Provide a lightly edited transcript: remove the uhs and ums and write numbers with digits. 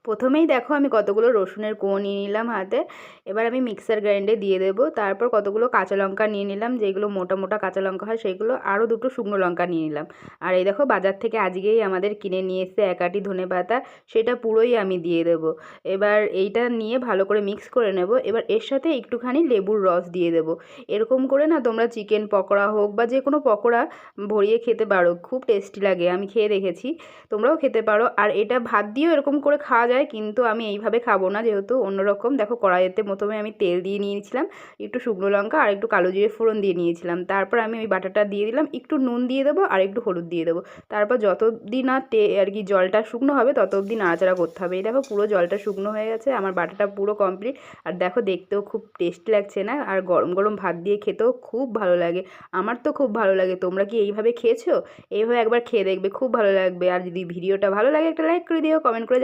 প্রথমেই দেখো আমি কতগুলো রসুনের কোয়া নিয়ে নিলাম হাতে। এবার আমি মিক্সার গ্রাইন্ডে দিয়ে দেবো। তারপর কতগুলো কাঁচা লঙ্কা নিয়ে নিলাম, যেগুলো মোটা মোটা কাঁচা লঙ্কা হয় সেগুলো। আরও দুটো শুকনো লঙ্কা নিয়ে নিলাম। আর এই দেখো বাজার থেকে আজকেই আমাদের কিনে নিয়ে এসে এক আঁটি ধনেপাতা, সেটা পুরোই আমি দিয়ে দেবো। এবার এইটা নিয়ে ভালো করে মিক্স করে নেব। এবার এর সাথে একটুখানি লেবুর রস দিয়ে দেবো। এরকম করে না তোমরা চিকেন পকোড়া হোক বা যে কোনো পকোড়া ভরিয়ে খেতে পারো, খুব টেস্টি লাগে, আমি খেয়ে দেখেছি, তোমরাও খেতে পারো। আর এটা ভাত দিয়েও এরকম করে খাওয়া যায়, কিন্তু আমি এইভাবে খাবো না, যেহেতু অন্যরকম। দেখো কড়াইতে প্রথমে আমি তেল দিয়ে নিয়েছিলাম, একটু শুকনো লঙ্কা আর একটু কালো জিরে ফোড়ন দিয়ে নিয়েছিলাম। তারপর আমি ওই বাটাটা দিয়ে দিলাম, একটু নুন দিয়ে দেবো আর একটু হলুদ দিয়ে দেবো। তারপর যত অবধি না আর কি জলটা শুকনো হবে তত অবধি নাড়াচাড়া করতে হবে। এই দেখো পুরো জলটা শুকনো হয়ে গেছে, আমার বাটাটা পুরো কমপ্লিট। আর দেখো দেখতেও খুব টেস্টি লাগছে না? আর গরম গরম ভাত দিয়ে খেতেও খুব ভালো লাগে। আমার তো খুব ভালো লাগে। তোমরা কি এইভাবে খেয়েছো? এইভাবে একবার খেয়ে দেখবে, খুব ভালো লাগবে। আর যদি ভিডিওটা ভালো লাগে একটা লাইক করে দিও, কমেন্ট করে